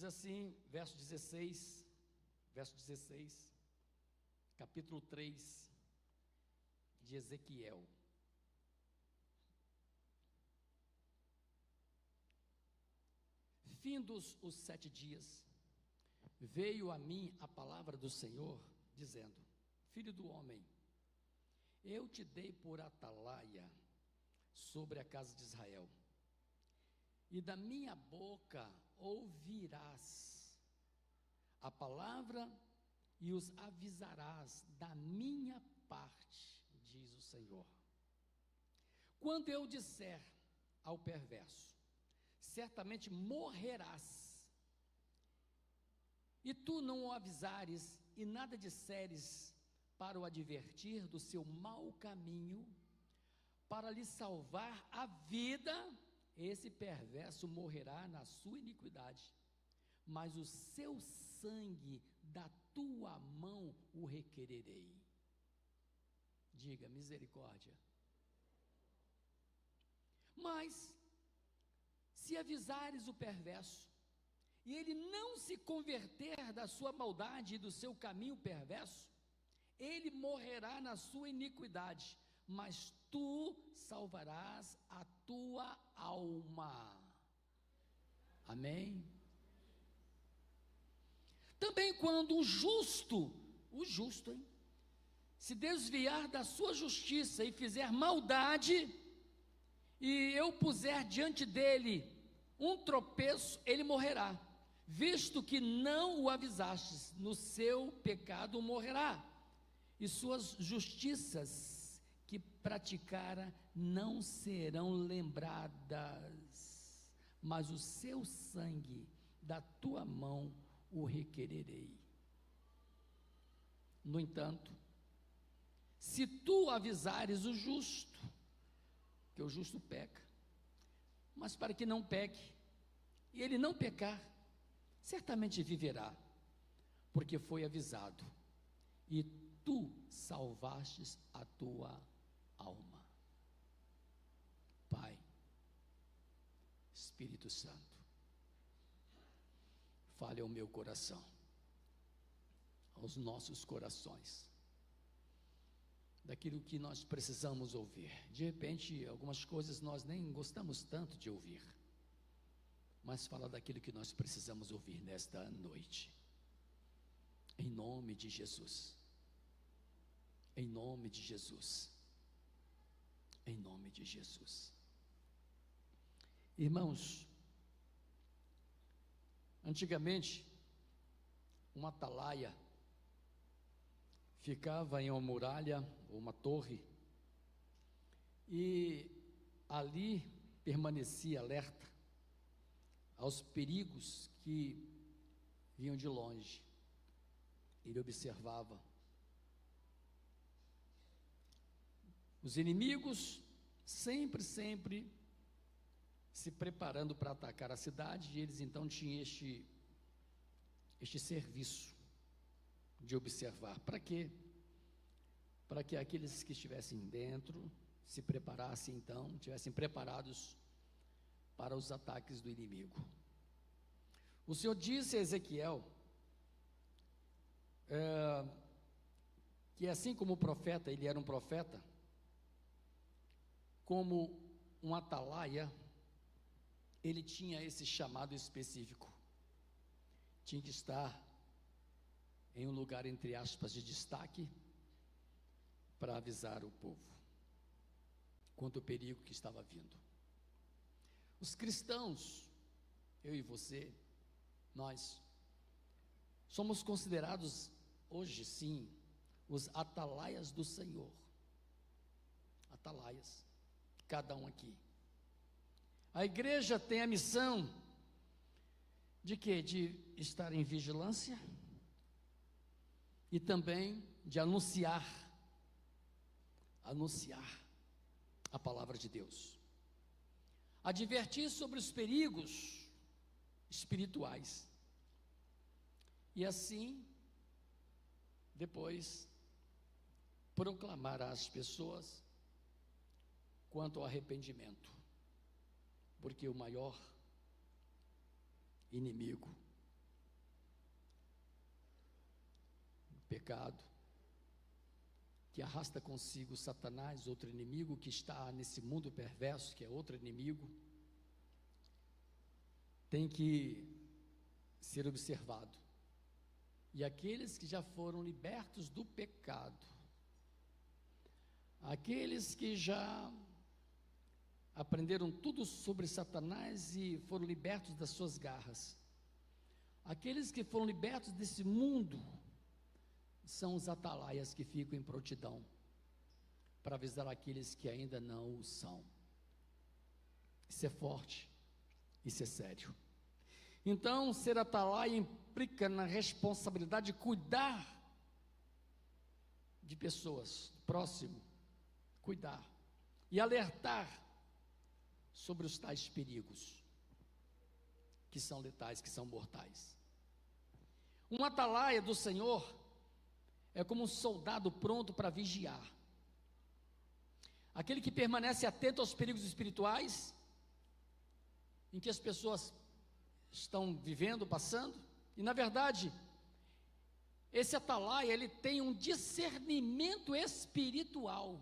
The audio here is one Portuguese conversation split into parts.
Diz assim, verso 16, capítulo 3 de Ezequiel. Findos os 7 dias, veio a mim a palavra do Senhor, dizendo: Filho do homem, eu te dei por atalaia sobre a casa de Israel, e da minha boca ouvirás a palavra e os avisarás da minha parte, diz o Senhor. Quando eu disser ao perverso: certamente morrerás, e tu não o avisares e nada disseres para o advertir do seu mau caminho, para lhe salvar a vida, esse perverso morrerá na sua iniquidade, mas o seu sangue da tua mão o requererei. Diga: misericórdia. Mas se avisares o perverso, e ele não se converter da sua maldade e do seu caminho perverso, ele morrerá na sua iniquidade, mas tu salvarás a tua alma. Amém? Também quando o justo, hein, se desviar da sua justiça e fizer maldade, e eu puser diante dele um tropeço, ele morrerá, visto que não o avisastes, no seu pecado morrerá, e suas justiças que praticara não serão lembradas, mas o seu sangue da tua mão o requererei. No entanto, se tu avisares o justo, que o justo peca, mas para que não peque, e ele não pecar, certamente viverá, porque foi avisado, e tu salvastes a tua alma. Pai, Espírito Santo, fale ao meu coração, aos nossos corações, daquilo que nós precisamos ouvir. De repente, algumas coisas nós nem gostamos tanto de ouvir, mas fala daquilo que nós precisamos ouvir nesta noite, em nome de Jesus, em nome de Jesus, em nome de Jesus. Irmãos, antigamente, uma atalaia ficava em uma muralha, ou uma torre, e ali permanecia alerta aos perigos que vinham de longe. Ele observava os inimigos, sempre se preparando para atacar a cidade, e eles então tinham este serviço de observar. Para quê? Para que aqueles que estivessem dentro se preparassem, então, estivessem preparados para os ataques do inimigo. O Senhor disse a Ezequiel que assim como o profeta, ele era um profeta, como um atalaia, ele tinha esse chamado específico, tinha que estar em um lugar, entre aspas, de destaque, para avisar o povo quanto ao perigo que estava vindo. Os cristãos, eu e você, nós somos considerados hoje sim os atalaias do Senhor. Atalaias, cada um aqui. A igreja tem a missão de quê? De estar em vigilância e também de anunciar a palavra de Deus, advertir sobre os perigos espirituais, e assim, depois, proclamar às pessoas quanto ao arrependimento, porque o maior inimigo pecado, que arrasta consigo Satanás, outro inimigo que está nesse mundo perverso, que é outro inimigo, tem que ser observado. E aqueles que já foram libertos do pecado, aqueles que já aprenderam tudo sobre Satanás e foram libertos das suas garras, aqueles que foram libertos desse mundo, são os atalaias que ficam em prontidão para avisar aqueles que ainda não o são. Isso é forte, isso é sério. Então, ser atalaia implica na responsabilidade de cuidar de pessoas, próximo, cuidar e alertar sobre os tais perigos que são letais, que são mortais. Um atalaia do Senhor é como um soldado pronto para vigiar, aquele que permanece atento aos perigos espirituais em que as pessoas estão vivendo, passando, e na verdade, esse atalaia, ele tem um discernimento espiritual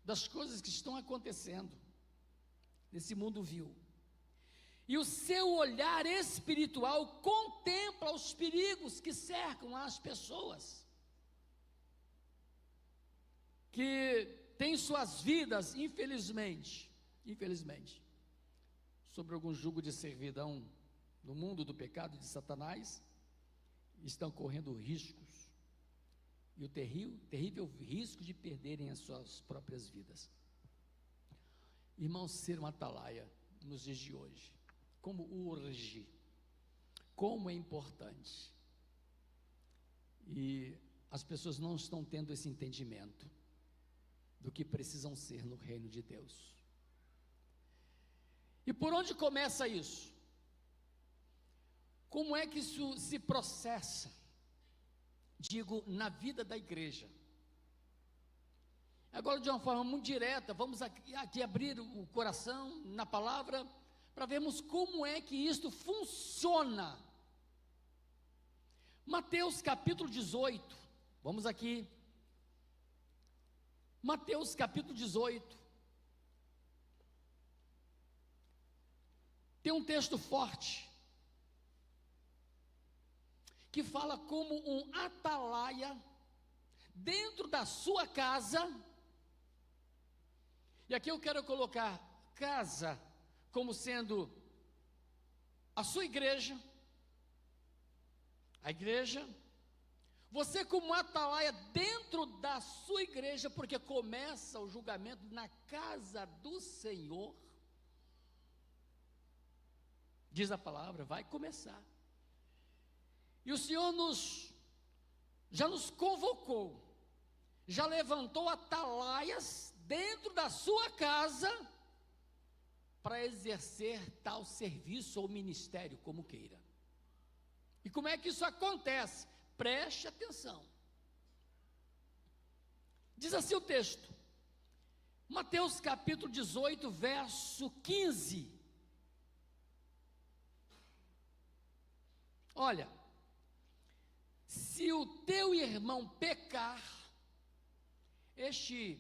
das coisas que estão acontecendo nesse mundo vil, e o seu olhar espiritual contempla os perigos que cercam as pessoas, que têm suas vidas, infelizmente, sobre algum jugo de servidão no mundo do pecado de Satanás, estão correndo riscos, e o terrível risco de perderem as suas próprias vidas. Irmãos, ser um atalaia nos dias de hoje, como urge, como é importante, e as pessoas não estão tendo esse entendimento do que precisam ser no reino de Deus. E por onde começa isso? Como é que isso se processa? Digo, na vida da igreja. Agora, de uma forma muito direta, vamos aqui abrir o coração na palavra, para vermos como é que isto funciona. Mateus capítulo 18, vamos aqui. Mateus capítulo 18. Tem um texto forte, que fala como um atalaia, dentro da sua casa, e aqui eu quero colocar casa, como sendo a sua igreja, a igreja, você como atalaia dentro da sua igreja, porque começa o julgamento na casa do Senhor, diz a palavra, vai começar. E o Senhor já nos convocou, já levantou atalaias dentro da sua casa, para exercer tal serviço ou ministério, como queira. E como é que isso acontece? Preste atenção. Diz assim o texto, Mateus capítulo 18, verso 15. Olha, se o teu irmão pecar, este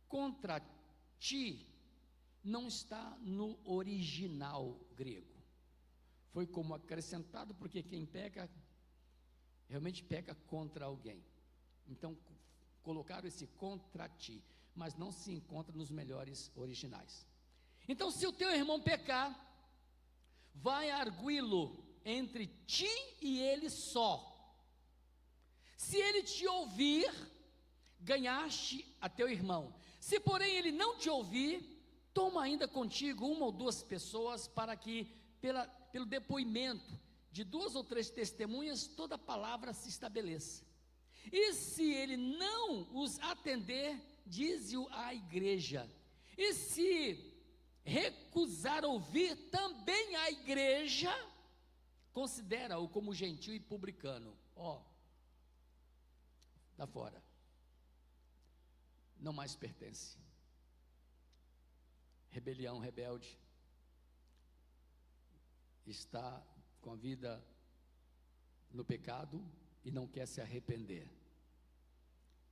contra ti, não está no original grego, foi como acrescentado, porque quem peca, realmente peca contra alguém, então colocaram esse contra ti, mas não se encontra nos melhores originais. Então, se o teu irmão pecar, vai arguí-lo entre ti e ele só. Se ele te ouvir, ganhaste a teu irmão. Se porém ele não te ouvir, toma ainda contigo uma ou duas pessoas, para que pelo depoimento de 2 ou 3 testemunhas, toda palavra se estabeleça. E se ele não os atender, dize-o à igreja. E se recusar ouvir também a igreja, considera-o como gentil e publicano. Dá fora, não mais pertence. Rebelião, rebelde, está com a vida no pecado e não quer se arrepender.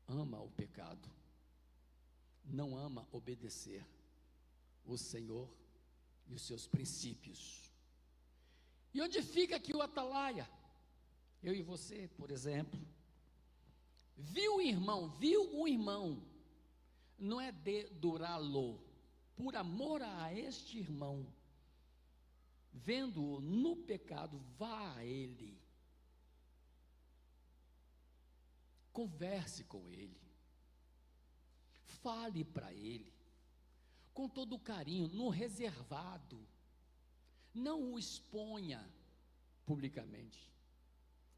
Ama o pecado, não ama obedecer o Senhor e os seus princípios. E onde fica aqui o atalaia? Eu e você, por exemplo, viu o irmão, não é dedurá-lo, por amor a este irmão, vendo-o no pecado, vá a ele, converse com ele, fale para ele, com todo carinho, no reservado, não o exponha publicamente.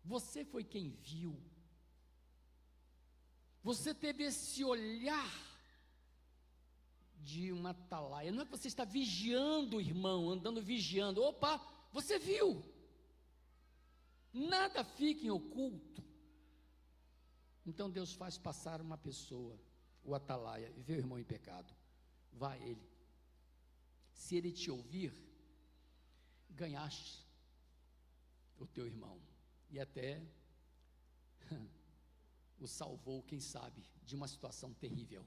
Você foi quem viu, você teve esse olhar de uma atalaia, não é que você está vigiando o irmão, andando vigiando, opa, você viu, nada fica em oculto. Então Deus faz passar uma pessoa, o atalaia, e vê o irmão em pecado, vá a ele, se ele te ouvir, ganhaste o teu irmão, e até o salvou, quem sabe, de uma situação terrível,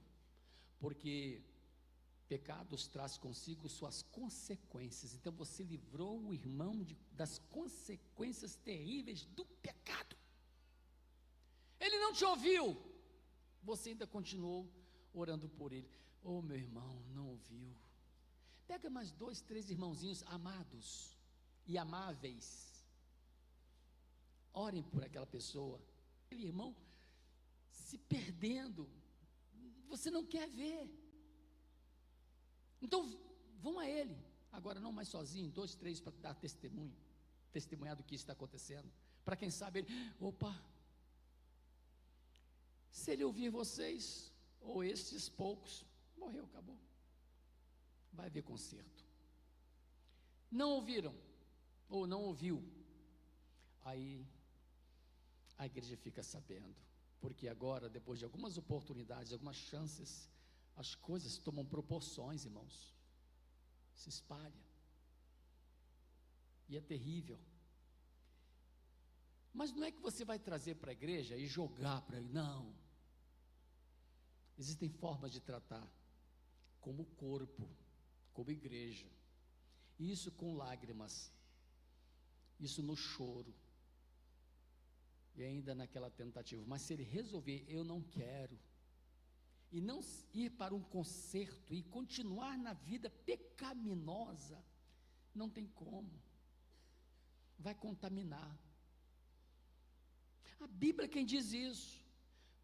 porque pecados traz consigo suas consequências. Então você livrou o irmão das consequências terríveis do pecado. Ele não te ouviu, você ainda continuou orando por ele. Oh, meu irmão, não ouviu. Pega mais 2, 3 irmãozinhos amados e amáveis, orem por aquela pessoa, aquele irmão se perdendo, você não quer ver. Então vão a ele, agora não mais sozinho, 2, 3 para dar testemunhar do que está acontecendo, para quem sabe ele, opa, se ele ouvir vocês, ou estes poucos, morreu, acabou, vai haver conserto. Não ouviram, ou não ouviu, aí a igreja fica sabendo, porque agora, depois de algumas oportunidades, algumas chances, as coisas tomam proporções, irmãos, se espalha, e é terrível. Mas não é que você vai trazer para a igreja e jogar para ele, não. Existem formas de tratar, como corpo, como igreja, isso com lágrimas, isso no choro, e ainda naquela tentativa. Mas se ele resolver, eu não quero, e não ir para um conserto e continuar na vida pecaminosa, não tem como, vai contaminar. A Bíblia é quem diz isso,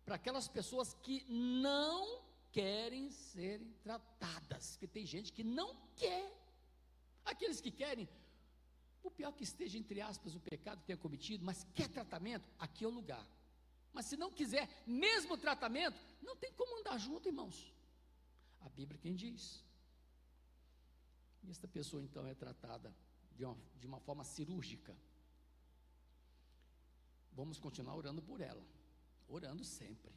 para aquelas pessoas que não querem serem tratadas, porque tem gente que não quer, aqueles que querem, o pior que esteja, entre aspas, o pecado que tenha cometido, mas quer tratamento, aqui é o lugar. Mas se não quiser, mesmo tratamento, não tem como andar junto, irmãos. A Bíblia é quem diz. E esta pessoa então é tratada de uma forma cirúrgica. Vamos continuar orando por ela, orando sempre,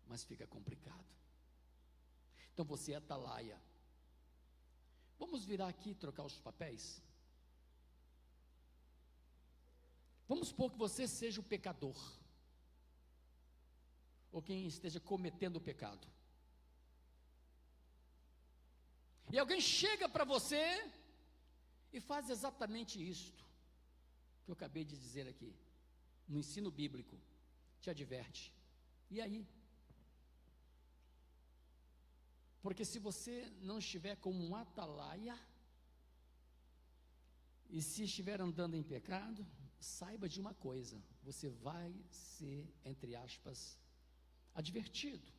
mas fica complicado. Então você é atalaia. Vamos virar aqui e trocar os papéis? Vamos supor que você seja o pecador, ou quem esteja cometendo o pecado, e alguém chega para você e faz exatamente isto que eu acabei de dizer aqui, no ensino bíblico, te adverte, e aí? Porque se você não estiver como um atalaia, e se estiver andando em pecado, saiba de uma coisa, você vai ser, entre aspas, advertido.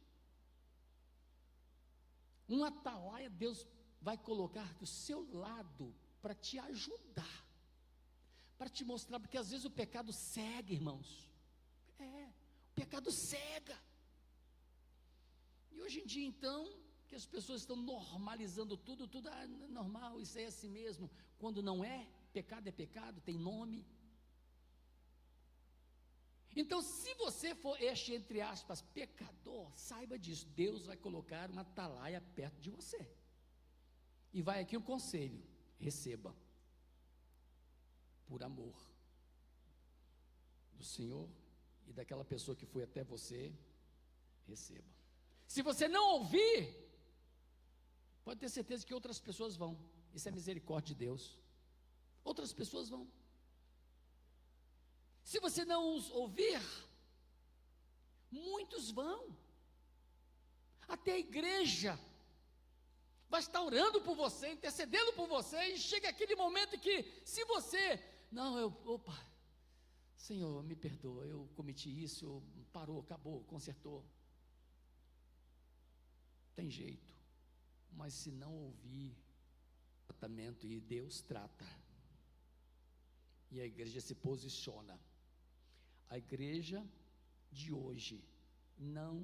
Um atalaia, Deus vai colocar do seu lado, para te ajudar, para te mostrar, porque às vezes o pecado cega, irmãos, o pecado cega, e hoje em dia então, que as pessoas estão normalizando tudo é normal, isso é assim mesmo, quando não é, pecado, tem nome. Então se você for este, entre aspas, pecador, saiba disso, Deus vai colocar uma atalaia perto de você, e vai aqui um conselho, receba, por amor, do Senhor e daquela pessoa que foi até você, receba. Se você não ouvir, pode ter certeza que outras pessoas vão. Isso é misericórdia de Deus. Outras pessoas vão. Se você não os ouvir, muitos vão. Até a igreja vai estar orando por você, intercedendo por você, e chega aquele momento que, se você, opa, Senhor, me perdoa, eu cometi isso, parou, acabou, consertou. Tem jeito, mas se não ouvir tratamento, e Deus trata, e a igreja se posiciona. A igreja de hoje não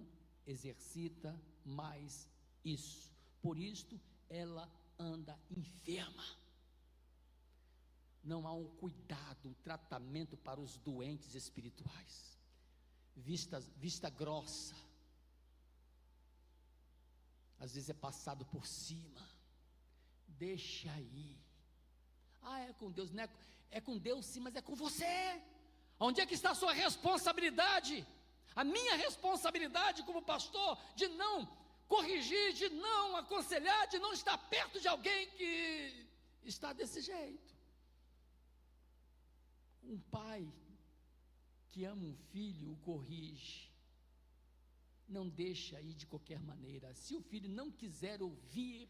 exercita mais isso, por isso ela anda enferma. Não há um cuidado, um tratamento para os doentes espirituais, vista grossa, às vezes é passado por cima. Deixa aí. É com Deus, não é com Deus sim, mas é com você. Onde é que está a sua responsabilidade? A minha responsabilidade como pastor, de não corrigir, de não aconselhar, de não estar perto de alguém que está desse jeito. Um pai que ama um filho, o corrige, não deixa ir de qualquer maneira. Se o filho não quiser ouvir,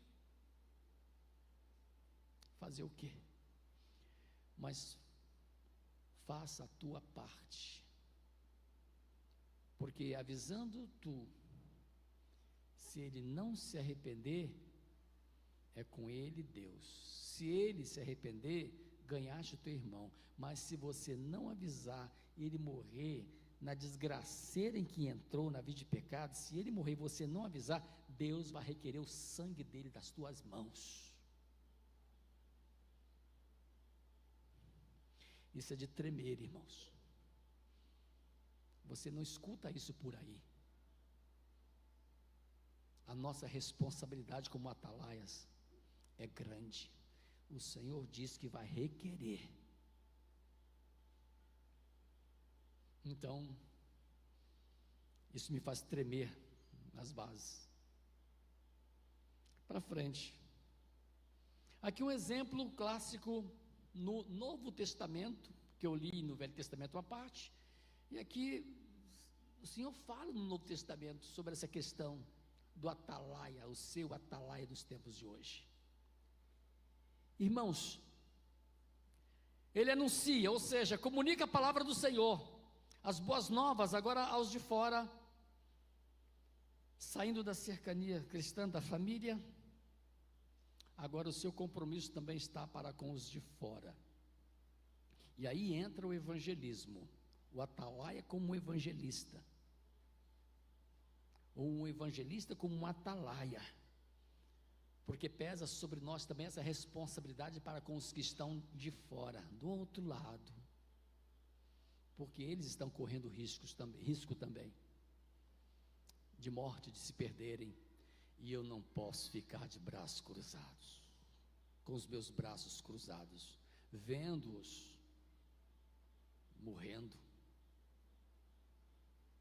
fazer o quê? Mas faça a tua parte, porque avisando tu, se ele não se arrepender, é com ele Deus. Se ele se arrepender, ganhaste o teu irmão. Mas se você não avisar, ele morrer na desgraceira em que entrou na vida de pecado, se ele morrer e você não avisar, Deus vai requerer o sangue dele das tuas mãos. Isso é de tremer, irmãos. Você não escuta isso por aí. A nossa responsabilidade como atalaias é grande. O Senhor diz que vai requerer. Então, isso me faz tremer nas bases. Para frente. Aqui um exemplo clássico no Novo Testamento, que eu li no Velho Testamento uma parte, e aqui o Senhor fala no Novo Testamento sobre essa questão do atalaia, o seu atalaia dos tempos de hoje. Irmãos, ele anuncia, ou seja, comunica a palavra do Senhor, as boas novas agora aos de fora, saindo da cercania cristã da família, agora o seu compromisso também está para com os de fora. E aí entra o evangelismo, o atalaia como um evangelista, ou um evangelista como um atalaia, porque pesa sobre nós também essa responsabilidade para com os que estão de fora, do outro lado, porque eles estão correndo risco também, de morte, de se perderem, e eu não posso ficar de braços cruzados, com os meus braços cruzados, vendo-os morrendo,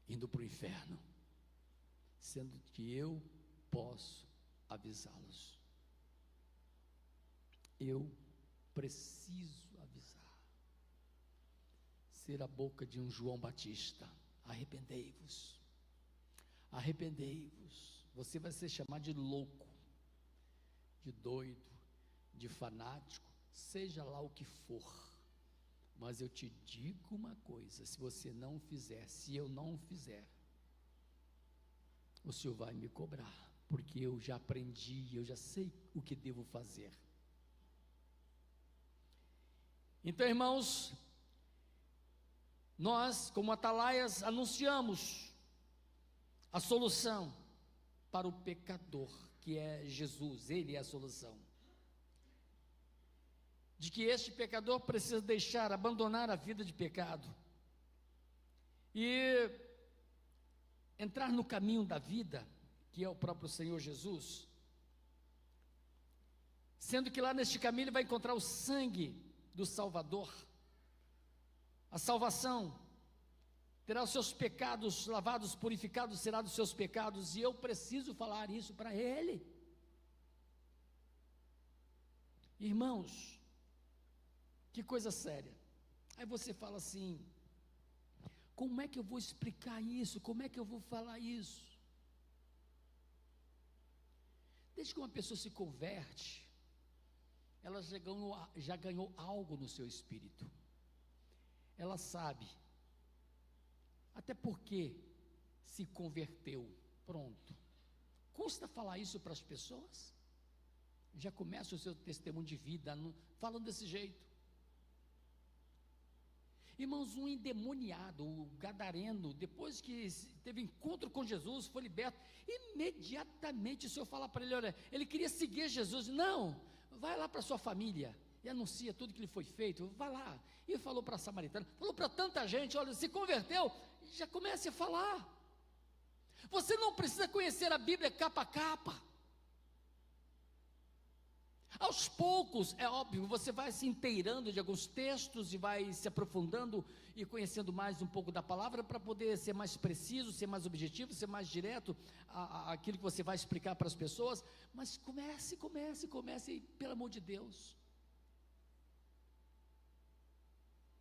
indo para o inferno, sendo que eu posso avisá-los. Eu preciso avisar, ser a boca de um João Batista: arrependei-vos, arrependei-vos. Você vai ser chamado de louco, de doido, de fanático, seja lá o que for, mas eu te digo uma coisa: se você não fizer, se eu não fizer, o Senhor vai me cobrar, porque eu já aprendi, eu já sei o que devo fazer. Então, irmãos, nós como atalaias anunciamos a solução para o pecador, que é Jesus. Ele é a solução, de que este pecador precisa abandonar a vida de pecado e entrar no caminho da vida, que é o próprio Senhor Jesus, sendo que lá neste caminho ele vai encontrar o sangue do Salvador, a salvação, terá os seus pecados lavados, purificados será dos seus pecados, e eu preciso falar isso para ele. Irmãos, que coisa séria. Aí você fala assim: como é que eu vou explicar isso? Como é que eu vou falar isso? Desde que uma pessoa se converte, ela já ganhou algo no seu espírito. Ela sabe, até porque se converteu, pronto. Custa falar isso para as pessoas? Já começa o seu testemunho de vida falando desse jeito. Irmãos, um endemoniado, o gadareno, depois que teve encontro com Jesus, foi liberto, imediatamente o Senhor fala para ele: olha, ele queria seguir Jesus, não, vai lá para sua família, e anuncia tudo que lhe foi feito, vai lá, e falou para a samaritana, falou para tanta gente, olha, se converteu, já comece a falar. Você não precisa conhecer a Bíblia capa a capa. Aos poucos, é óbvio, você vai se inteirando de alguns textos e vai se aprofundando e conhecendo mais um pouco da palavra para poder ser mais preciso, ser mais objetivo, ser mais direto aquilo que você vai explicar para as pessoas. Mas comece, pelo amor de Deus.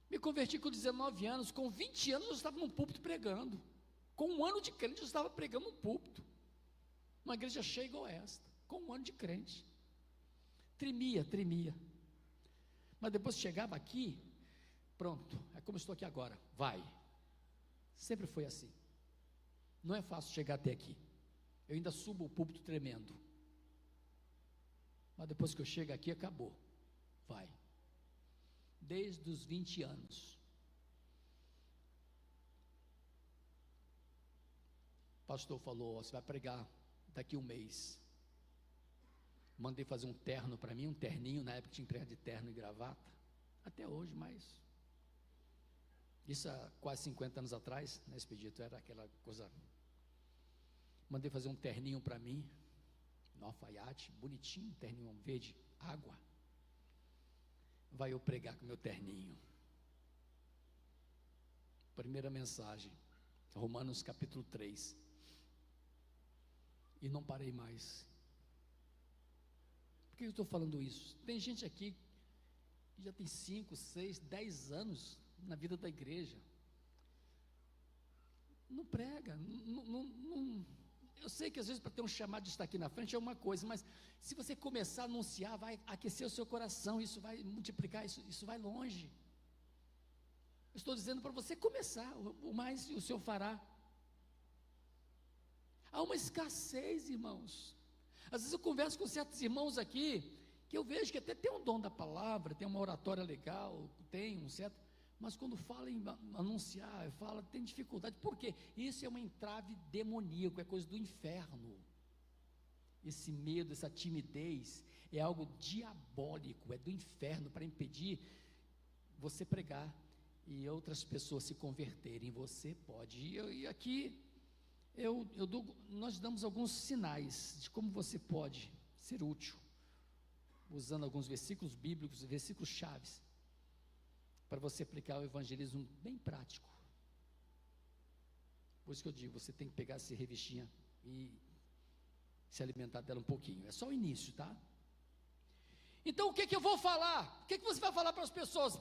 Me converti com 19 anos, com 20 anos eu estava num púlpito pregando. Com 1 ano de crente eu estava pregando num púlpito. Uma igreja cheia igual esta, com 1 ano de crente. Tremia, mas depois chegava aqui, pronto, é como estou aqui agora, vai. Sempre foi assim. Não é fácil chegar até aqui. Eu ainda subo o púlpito tremendo, mas depois que eu chego aqui, acabou, vai. Desde os 20 anos. O pastor falou: você vai pregar daqui 1 mês. Mandei fazer um terno para mim, um terninho, na época tinha emprego de terno e gravata, até hoje, mas isso há quase 50 anos atrás, né, Expedito, era aquela coisa. Mandei fazer um terninho para mim, um alfaiate, bonitinho, terninho verde, água. Vai eu pregar com meu terninho. Primeira mensagem, Romanos capítulo 3, e não parei mais. Por que eu estou falando isso? Tem gente aqui que já tem 5, 6, 10 anos na vida da igreja, não prega, eu sei que às vezes para ter um chamado de estar aqui na frente é uma coisa, mas se você começar a anunciar, vai aquecer o seu coração, isso vai multiplicar, isso vai longe. Eu estou dizendo para você começar, o mais o Senhor fará. Há uma escassez, irmãos. Às vezes eu converso com certos irmãos aqui, que eu vejo que até tem um dom da palavra, tem uma oratória legal, tem um certo, mas quando fala em anunciar, tem dificuldade. Por quê? Isso é uma entrave demoníaco, é coisa do inferno. Esse medo, essa timidez, é algo diabólico, é do inferno, para impedir você pregar e outras pessoas se converterem. Você pode, e aqui nós damos alguns sinais de como você pode ser útil, usando alguns versículos bíblicos, versículos chaves, para você aplicar o evangelismo bem prático. Por isso que eu digo, você tem que pegar essa revistinha e se alimentar dela um pouquinho. É só o início, tá? Então o que eu vou falar? O que você vai falar para as pessoas?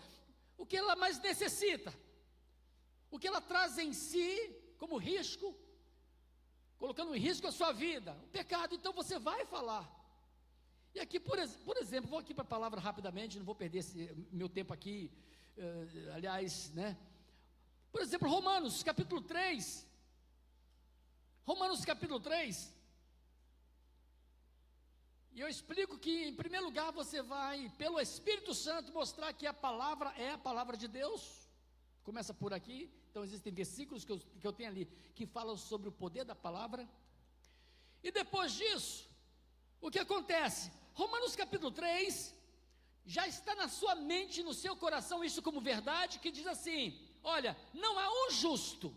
O que ela mais necessita? O que ela traz em si como risco, colocando em risco a sua vida, o pecado. Então você vai falar. E aqui, por exemplo, vou aqui para a palavra rapidamente, não vou perder meu tempo aqui, aliás, né? Por exemplo, Romanos capítulo 3, e eu explico que, em primeiro lugar, você vai, pelo Espírito Santo, mostrar que a palavra é a palavra de Deus. Começa por aqui. Então existem versículos que eu tenho ali, que falam sobre o poder da palavra. E depois disso, o que acontece? Romanos capítulo 3, já está na sua mente, no seu coração, isso como verdade, que diz assim: olha, não há um justo,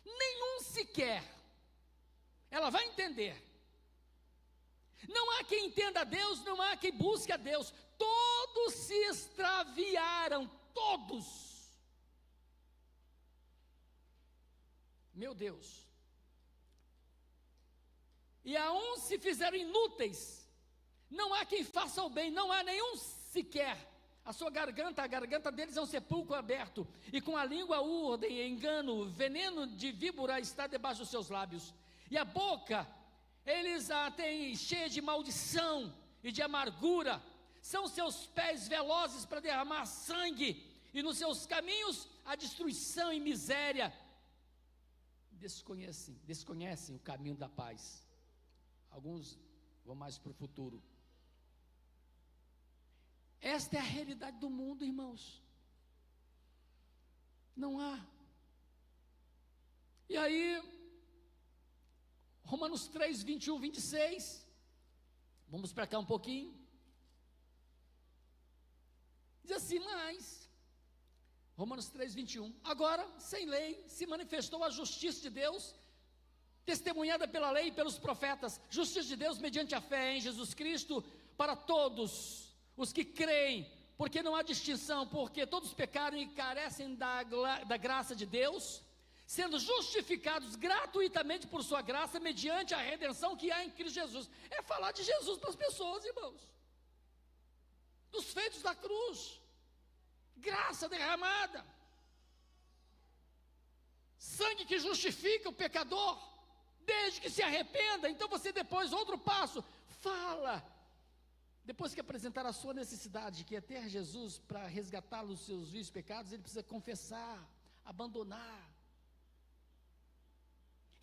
nenhum sequer. Ela vai entender. Não há quem entenda a Deus, não há quem busque a Deus. Todos se extraviaram, todos. Meu Deus. E a uns se fizeram inúteis, não há quem faça o bem, não há nenhum sequer. A sua garganta, a garganta deles é um sepulcro aberto, e com a língua urdem, engano, veneno de víbora está debaixo dos seus lábios, e a boca, eles a têm cheia de maldição e de amargura, são seus pés velozes para derramar sangue, e nos seus caminhos a destruição e miséria. Desconhecem o caminho da paz. Alguns vão mais para o futuro. Esta é a realidade do mundo, irmãos. Não há. E aí, Romanos 3, 21, 26. Vamos para cá um pouquinho. Diz assim, mas, Romanos 3, 21. Agora, sem lei, se manifestou a justiça de Deus, testemunhada pela lei e pelos profetas, justiça de Deus mediante a fé em Jesus Cristo, para todos os que creem, porque não há distinção, porque todos pecaram e carecem da graça de Deus, sendo justificados gratuitamente por sua graça, mediante a redenção que há em Cristo Jesus. É falar de Jesus para as pessoas, irmãos, dos feitos da cruz, graça derramada, sangue que justifica o pecador, desde que se arrependa. Então você depois, outro passo, fala, depois que apresentar a sua necessidade, que é ter Jesus para resgatá-lo dos seus vícios e pecados, ele precisa confessar, abandonar,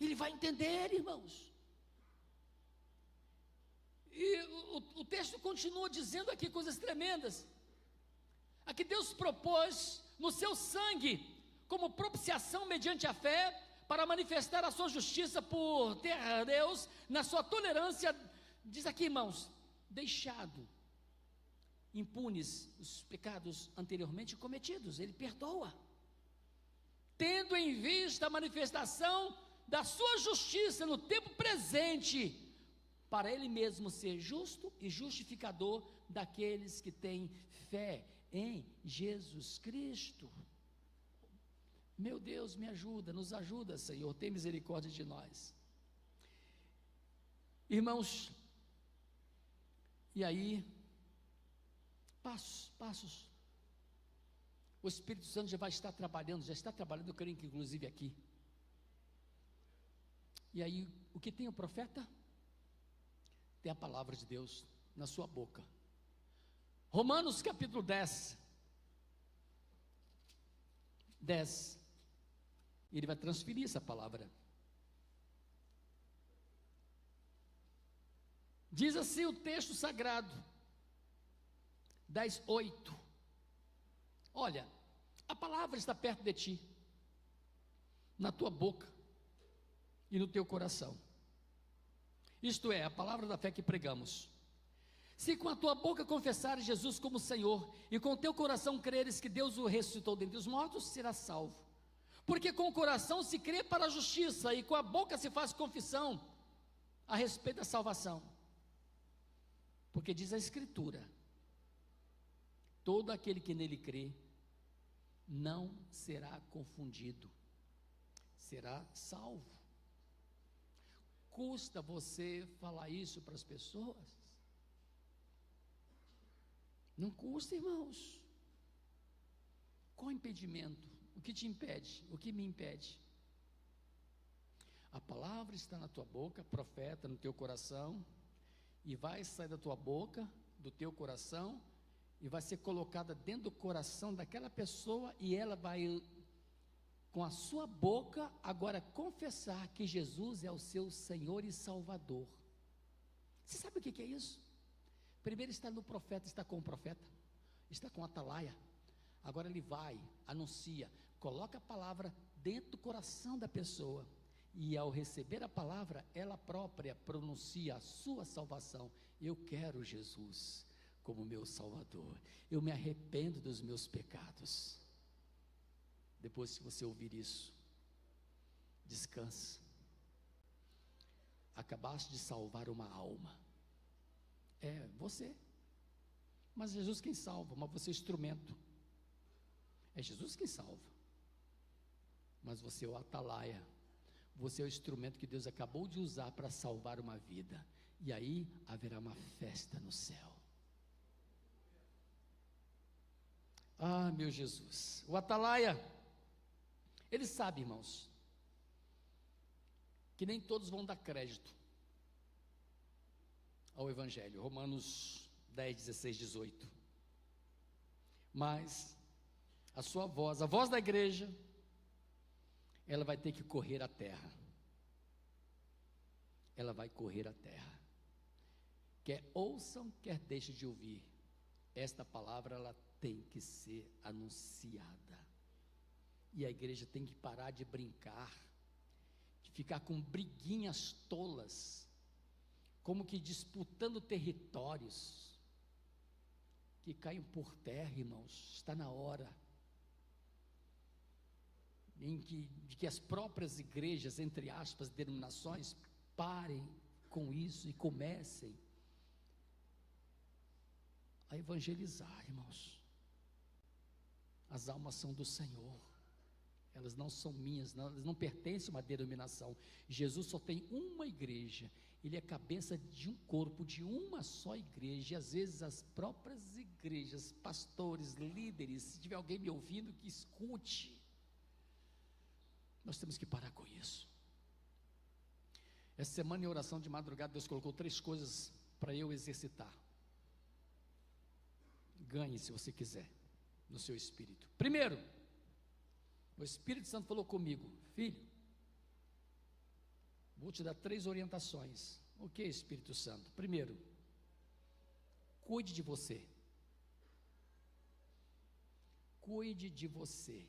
ele vai entender, irmãos. E o texto continua dizendo aqui coisas tremendas. Aqui Deus propôs no seu sangue, como propiciação mediante a fé, para manifestar a sua justiça por ter a Deus, na sua tolerância, diz aqui, irmãos, deixado impunes os pecados anteriormente cometidos, ele perdoa, tendo em vista a manifestação da sua justiça no tempo presente, para ele mesmo ser justo e justificador daqueles que têm fé em Jesus Cristo. Meu Deus, me ajuda, nos ajuda, Senhor, tem misericórdia de nós. Irmãos, e aí, passos. O Espírito Santo já vai estar trabalhando, já está trabalhando, eu creio que inclusive aqui. E aí, o que tem o profeta? Tem a palavra de Deus na sua boca. Romanos capítulo 10. Ele vai transferir essa palavra. Diz assim o texto sagrado, 10:8. Olha, a palavra está perto de ti, na tua boca e no teu coração. Isto é, a palavra da fé que pregamos. Se com a tua boca confessares Jesus como Senhor, e com o teu coração creres que Deus o ressuscitou dentre os mortos, serás salvo. Porque com o coração se crê para a justiça, e com a boca se faz confissão a respeito da salvação. Porque diz a Escritura, todo aquele que nele crê, não será confundido, será salvo. Custa você falar isso para as pessoas? Não custa, irmãos. Qual o impedimento? O que te impede? O que me impede? A palavra está na tua boca, profeta, no teu coração, e vai sair da tua boca, do teu coração, e vai ser colocada dentro do coração daquela pessoa, e ela vai, com a sua boca, agora confessar que Jesus é o seu Senhor e Salvador. Você sabe o que é isso? Primeiro está no profeta, está com o profeta, está com a atalaia. Agora ele vai, anuncia, coloca a palavra dentro do coração da pessoa, e ao receber a palavra, ela própria pronuncia a sua salvação. Eu quero Jesus como meu Salvador, eu me arrependo dos meus pecados. Depois que você ouvir isso, descansa. Acabaste de salvar uma alma. É você, mas Jesus quem salva, mas você é instrumento. É Jesus quem salva, mas você é o atalaia, você é o instrumento que Deus acabou de usar para salvar uma vida, e aí haverá uma festa no céu. Ah, meu Jesus, o atalaia, ele sabe, irmãos, que nem todos vão dar crédito ao Evangelho, Romanos 10, 16, 18, mas a sua voz, a voz da igreja, ela vai ter que correr a terra, ela vai correr a terra, quer ouçam, quer deixem de ouvir, esta palavra, ela tem que ser anunciada, e a igreja tem que parar de brincar, de ficar com briguinhas tolas, como que disputando territórios, que caem por terra, irmãos. Está na hora, de que as próprias igrejas, entre aspas, denominações, parem com isso e comecem a evangelizar, irmãos. As almas são do Senhor, elas não são minhas, não, elas não pertencem a uma denominação. Jesus só tem uma igreja, ele é cabeça de um corpo, de uma só igreja, e às vezes as próprias igrejas, pastores, líderes, se tiver alguém me ouvindo, que escute, nós temos que parar com isso. Essa semana em oração de madrugada, Deus colocou 3 coisas para eu exercitar. Ganhe se você quiser, no seu espírito. Primeiro, o Espírito Santo falou comigo: filho, vou te dar 3 orientações. O que, Espírito Santo? Primeiro, cuide de você. Cuide de você.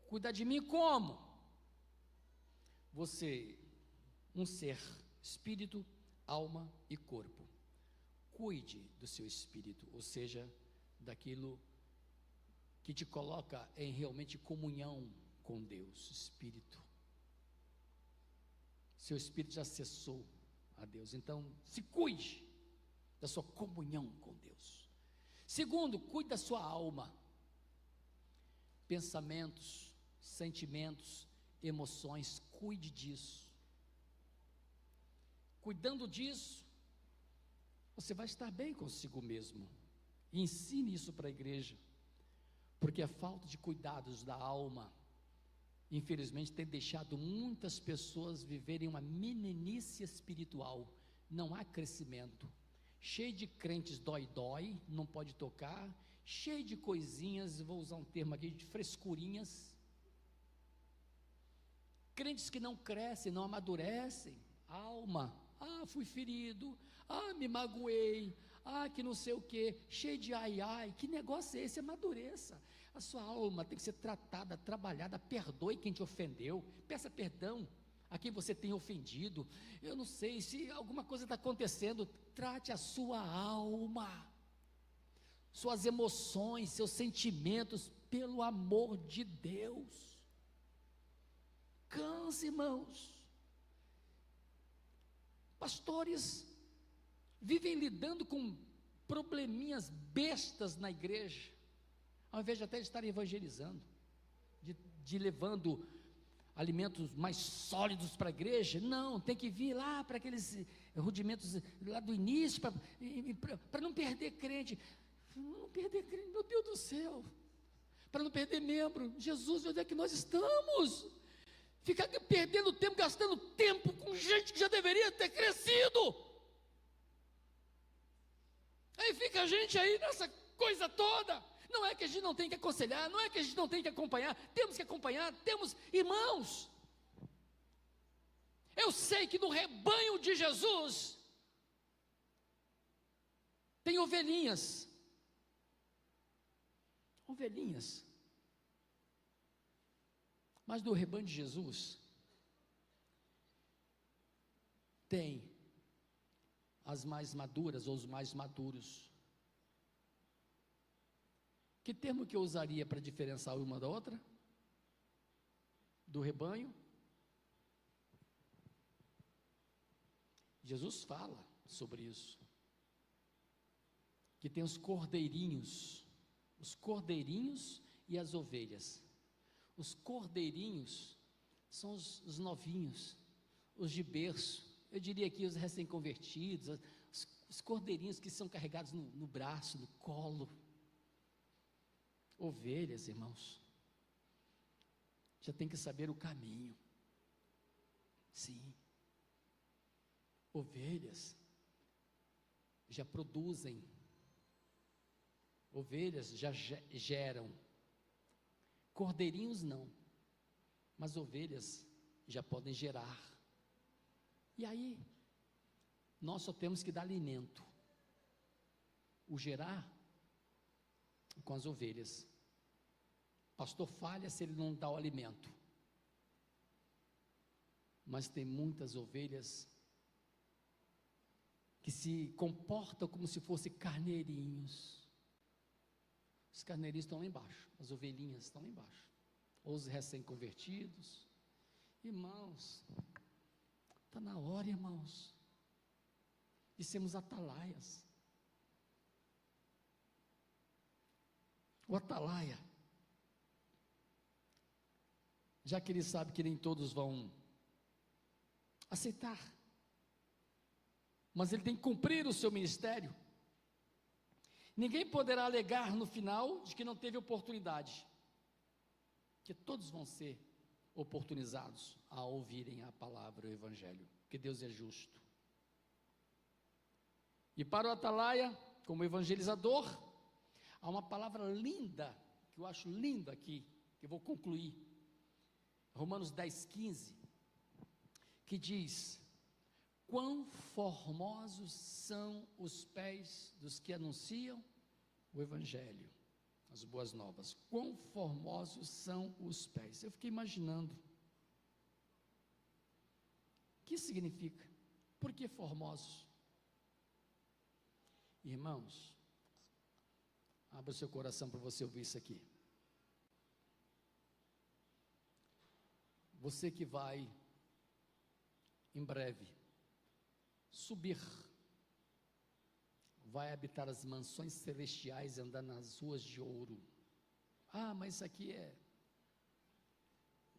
Cuidar de mim como? Você, um ser, espírito, alma e corpo. Cuide do seu espírito, ou seja, daquilo que te coloca em realmente comunhão com Deus, espírito. Seu espírito já acessou a Deus, então se cuide da sua comunhão com Deus. Segundo, cuide da sua alma, pensamentos, sentimentos, emoções, cuide disso. Cuidando disso, você vai estar bem consigo mesmo. E ensine isso para a igreja, porque a falta de cuidados da alma, infelizmente, tem deixado muitas pessoas viverem uma meninice espiritual. Não há crescimento, cheio de crentes dói, não pode tocar, cheio de coisinhas, vou usar um termo aqui, de frescurinhas, crentes que não crescem, não amadurecem, alma, fui ferido, me magoei, que não sei o que, cheio de ai, que negócio é esse? Amadureça, a sua alma tem que ser tratada, trabalhada, perdoe quem te ofendeu, peça perdão a quem você tem ofendido, eu não sei, se alguma coisa está acontecendo, trate a sua alma, suas emoções, seus sentimentos, pelo amor de Deus, canse, irmãos. Pastores vivem lidando com probleminhas bestas na igreja, ao invés de até estarem evangelizando, de levando alimentos mais sólidos para a igreja. Não, tem que vir lá para aqueles rudimentos lá do início, para não perder crente, meu Deus do céu, para não perder membro. Jesus, onde é que nós estamos? Ficar perdendo tempo, gastando tempo com gente que já deveria ter crescido. Aí fica a gente aí nessa coisa toda. Não é que a gente não tem que aconselhar, não é que a gente não tem que acompanhar, temos que acompanhar, temos irmãos. Eu sei que no rebanho de Jesus tem ovelhinhas, mas no rebanho de Jesus tem as mais maduras ou os mais maduros. Que termo que eu usaria para diferenciar uma da outra? Do rebanho? Jesus fala sobre isso, que tem os cordeirinhos e as ovelhas. Os cordeirinhos são os novinhos, os de berço, eu diria aqui os recém-convertidos, os cordeirinhos que são carregados no braço, no colo. Ovelhas, irmãos, já tem que saber o caminho. Sim, ovelhas já produzem, ovelhas já geram, cordeirinhos não, mas ovelhas já podem gerar. E aí, nós só temos que dar alimento. O gerar com as ovelhas. O pastor falha se ele não dá o alimento. Mas tem muitas ovelhas que se comportam como se fossem carneirinhos. Os carneirinhos estão lá embaixo, as ovelhinhas estão lá embaixo. Ou os recém-convertidos. Irmãos, está na hora, irmãos, de sermos atalaias. O atalaia, já que ele sabe que nem todos vão aceitar, mas ele tem que cumprir o seu ministério. Ninguém poderá alegar no final de que não teve oportunidade, porque todos vão ser oportunizados a ouvirem a palavra, o evangelho, porque Deus é justo. E para o atalaia, como evangelizador, há uma palavra linda, que eu acho linda aqui, que eu vou concluir, Romanos 10:15, que diz: quão formosos são os pés dos que anunciam o evangelho, as boas novas. Quão formosos são os pés. Eu fiquei imaginando, o que significa? Por que formosos? Irmãos, abra o seu coração para você ouvir isso aqui. Você que vai, em breve, subir, vai habitar as mansões celestiais e andar nas ruas de ouro. Ah, mas isso aqui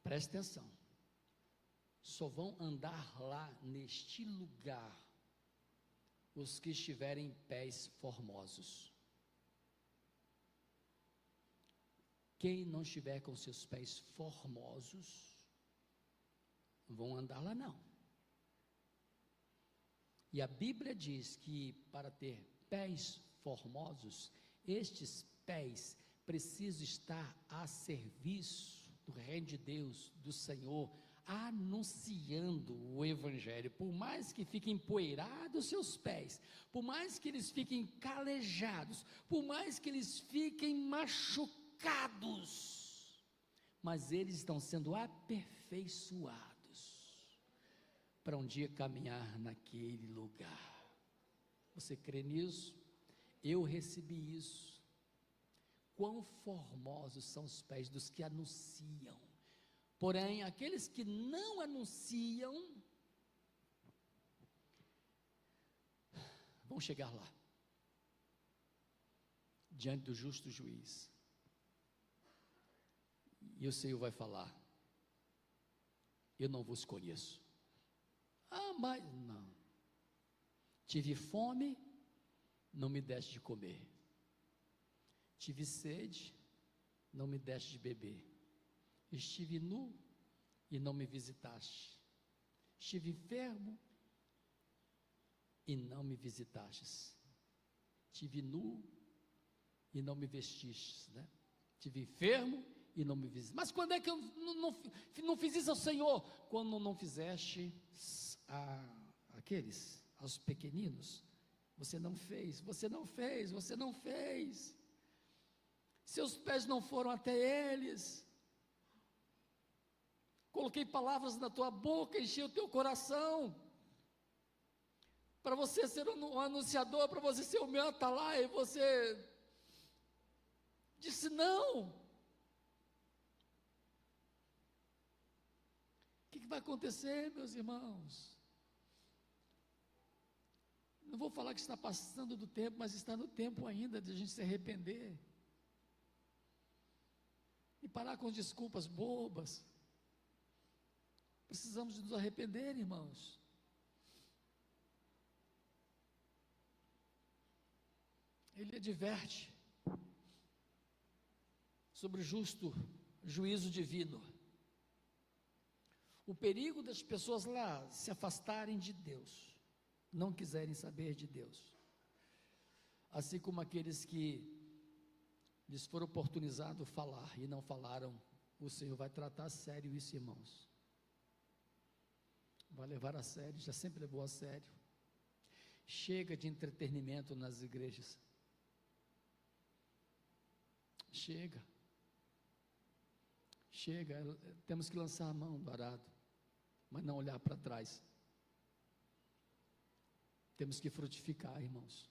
preste atenção, só vão andar lá neste lugar os que estiverem pés formosos. Quem não estiver com seus pés formosos, vão andar lá não. E a Bíblia diz que para ter pés formosos, estes pés precisam estar a serviço do reino de Deus, do Senhor, anunciando o evangelho. Por mais que fiquem empoeirados seus pés, por mais que eles fiquem calejados, por mais que eles fiquem machucados, mas eles estão sendo aperfeiçoados para um dia caminhar naquele lugar. Você crê nisso? Eu recebi isso. Quão formosos são os pés dos que anunciam. Porém, aqueles que não anunciam, vão chegar lá, diante do justo juiz. E o Senhor vai falar: eu não vos conheço. Ah, mas não. Tive fome, não me deste de comer. Tive sede, não me deste de beber. Estive nu e não me visitaste. Estive enfermo e não me visitastes. Estive nu e não me vestistes, né? Estive enfermo e não me visitaste. Mas quando é que eu não fiz isso ao Senhor? Quando não fizeste aos pequeninos, você não fez, seus pés não foram até eles, coloquei palavras na tua boca, enchi o teu coração, para você ser um anunciador, para você ser o meu atalaia, e você disse não. O que vai acontecer, meus irmãos? Não vou falar que está passando do tempo, mas está no tempo ainda de a gente se arrepender e parar com desculpas bobas. Precisamos de nos arrepender, irmãos. Ele adverte sobre o justo juízo divino. O perigo das pessoas lá se afastarem de Deus, não quiserem saber de Deus. Assim como aqueles que lhes foram oportunizado falar e não falaram, o Senhor vai tratar a sério isso, irmãos. Vai levar a sério, já sempre levou a sério. Chega de entretenimento nas igrejas. Chega, temos que lançar a mão do arado, mas não olhar para trás. Temos que frutificar, irmãos.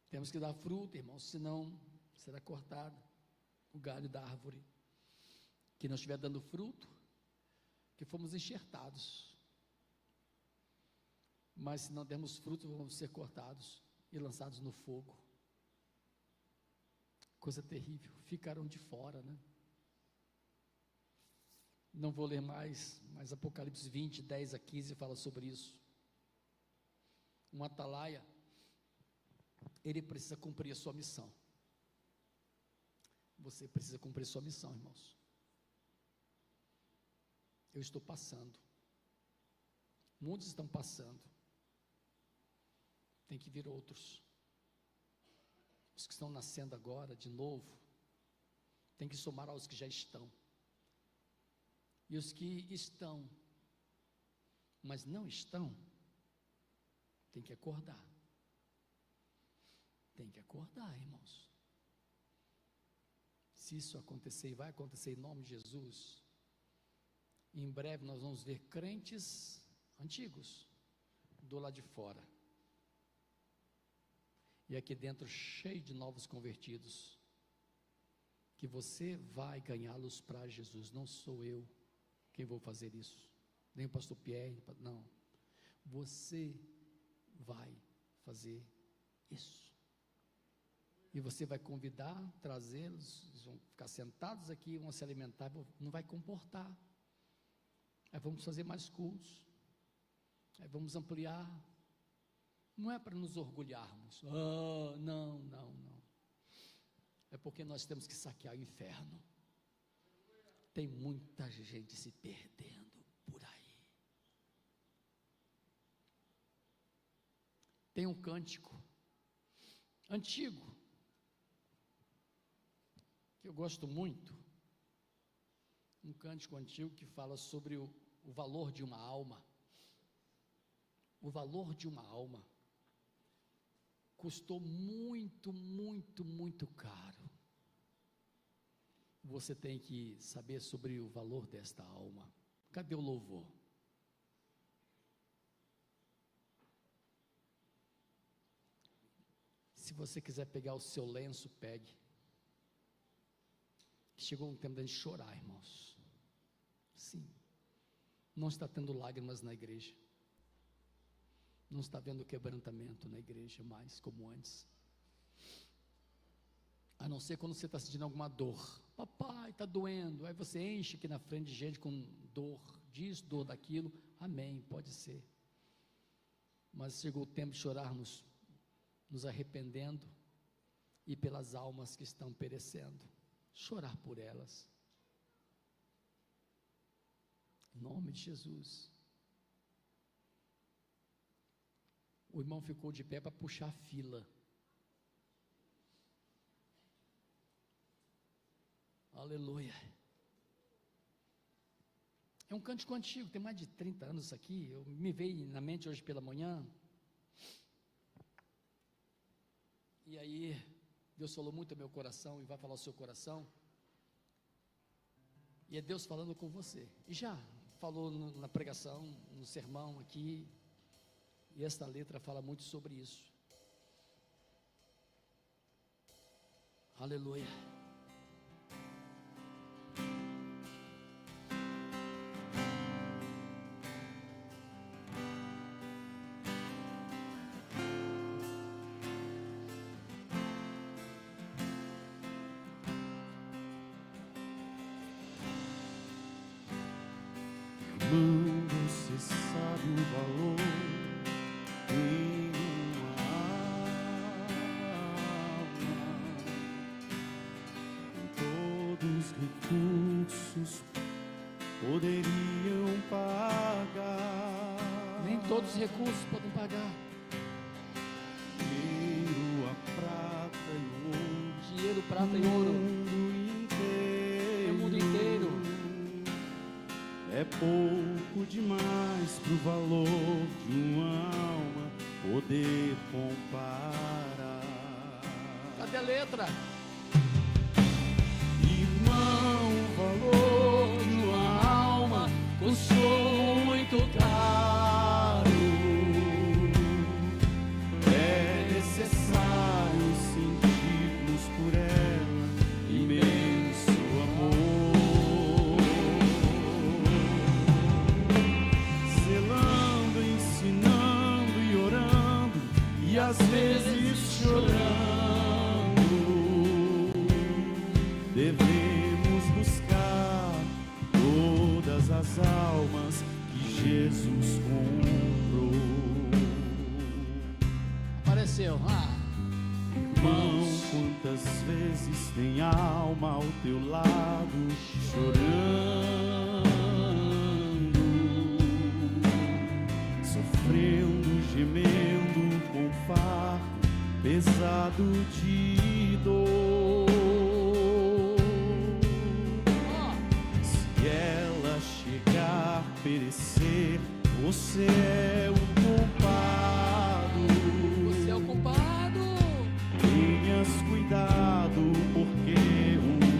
Temos que dar fruto, irmãos, senão será cortado o galho da árvore. Que não estiver dando fruto, que fomos enxertados. Mas se não dermos fruto, vamos ser cortados e lançados no fogo. Coisa terrível, ficaram de fora, né? Não vou ler mais, mas Apocalipse 20, 10 a 15 fala sobre isso. Um atalaia, ele precisa cumprir a sua missão. Você precisa cumprir a sua missão, irmãos. Eu estou passando, muitos estão passando, tem que vir outros. Os que estão nascendo agora, de novo, tem que somar aos que já estão. E os que estão, mas não estão, tem que acordar. Tem que acordar, irmãos. Se isso acontecer, e vai acontecer em nome de Jesus, em breve nós vamos ver crentes antigos do lado de fora. E aqui dentro cheio de novos convertidos, que você vai ganhá-los para Jesus. Não sou eu quem vou fazer isso, nem o pastor Pierre, não. Você vai fazer isso. E você vai convidar, trazê-los, eles vão ficar sentados aqui, vão se alimentar, não vai comportar. Aí vamos fazer mais cultos, aí vamos ampliar. Não é para nos orgulharmos, não. É porque nós temos que saquear o inferno. Tem muita gente se perdendo por aí. Tem um cântico antigo, que eu gosto muito, um cântico antigo que fala sobre o valor de uma alma. O valor de uma alma custou muito, muito, muito caro. Você tem que saber sobre o valor desta alma. Cadê o louvor? Se você quiser pegar o seu lenço, pegue. Chegou um tempo de a gente chorar, irmãos. Sim. Não está tendo lágrimas na igreja. Não está vendo quebrantamento na igreja mais como antes. A não ser quando você está sentindo alguma dor. Papai, está doendo. Aí você enche aqui na frente de gente com dor disso, dor daquilo. Amém, pode ser. Mas chegou o tempo de chorarmos, nos arrependendo e pelas almas que estão perecendo. Chorar por elas. Em nome de Jesus. O irmão ficou de pé para puxar a fila. Aleluia. É um cântico antigo, tem mais de 30 anos isso aqui. Me veio na mente hoje pela manhã. E aí, Deus falou muito ao meu coração e vai falar ao seu coração. E é Deus falando com você. E já falou na pregação, no sermão aqui. E esta letra fala muito sobre isso. Aleluia. recursos poderiam pagar. Nem todos os recursos podem pagar. Dinheiro, a prata e o ouro, Dinheiro, prata e ouro, o mundo inteiro, é pouco demais pro valor de uma alma poder comparar. Cadê a letra? Irmão, o valor de uma alma custou muito caro. É necessário sentirmos por ela imenso amor, zelando, ensinando e orando, e às vezes chorando. Devemos buscar todas as almas que Jesus comprou. Apareceu. Irmão, quantas vezes tem alma ao teu lado chorando, sofrendo, gemendo com fardo pesado de dor. Se ela chegar a perecer, você é o culpado. Você é o culpado. Tenhas cuidado, porque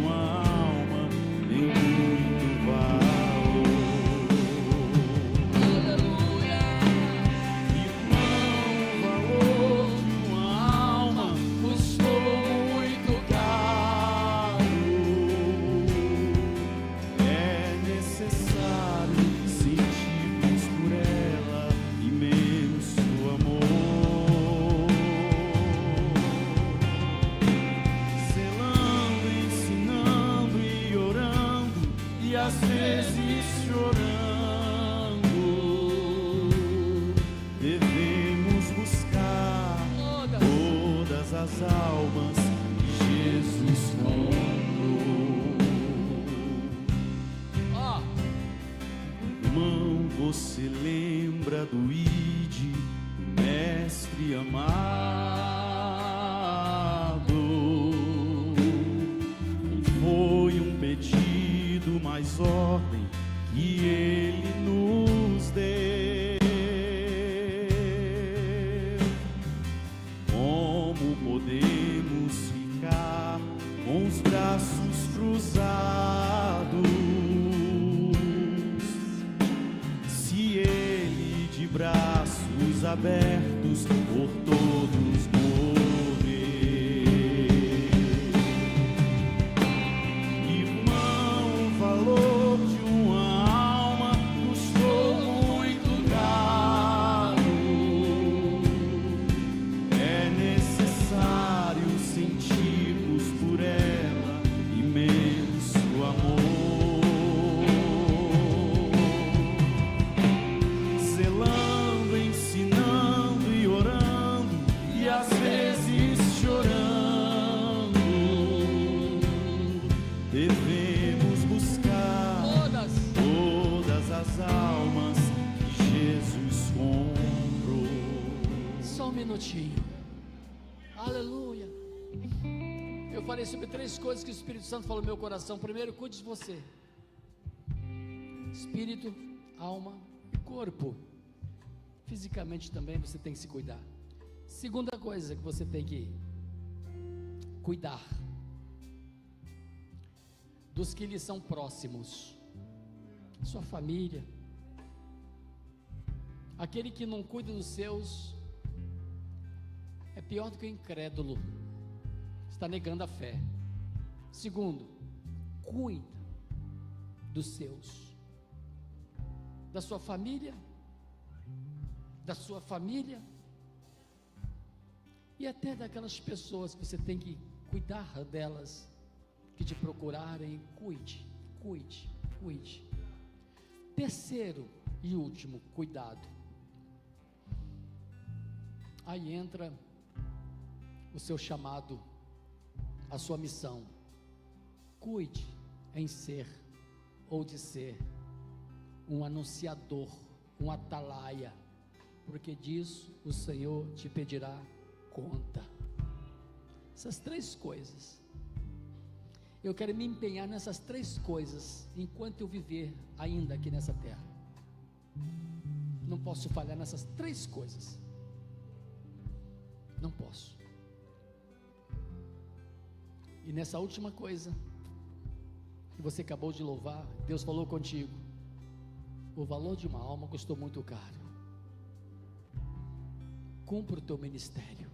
uma alma tem muito valor. Aleluia. Irmão, o valor de uma alma custou muito caro. É necessário sentirmos por ela imenso amor, zelando, ensinando e orando, e às vezes chorando. Devemos buscar todas as almas que Jesus comprou. Irmão, você lembra do ID, do mestre amado? Não foi um pedido, mas ordem que ele nos deu. Como podemos ficar com os braços cruzados, se ele de braços abertos por todos morrer? Irmão, o valor de uma alma custou muito caro. É necessário sentirmos por ela imenso amor, zelando, ensinando e orando, e às vezes chorando. Devemos buscar todas as almas que Jesus comprou. Só um minutinho. Aleluia. Eu falei sobre 3 coisas que o Espírito Santo falou no meu coração. Primeiro, cuide de você. Espírito, alma e corpo. Fisicamente também você tem que se cuidar. Segunda coisa que você tem que cuidar dos que lhe são próximos. Sua família. Aquele que não cuida dos seus é pior do que o incrédulo. Está negando a fé. Segundo, cuida dos seus, da sua família, e até daquelas pessoas que você tem que cuidar delas, que te procurarem. Cuide. Terceiro e último, cuidado. Aí entra o seu chamado, a sua missão. Cuide em ser ou de ser um anunciador, um atalaia, porque disso o Senhor te pedirá conta. Essas 3 coisas, eu quero me empenhar nessas 3 coisas, enquanto eu viver ainda aqui nessa terra. Não posso falhar nessas 3 coisas, não posso. E nessa última coisa, que você acabou de louvar, Deus falou contigo, o valor de uma alma custou muito caro. Cumpra o teu ministério.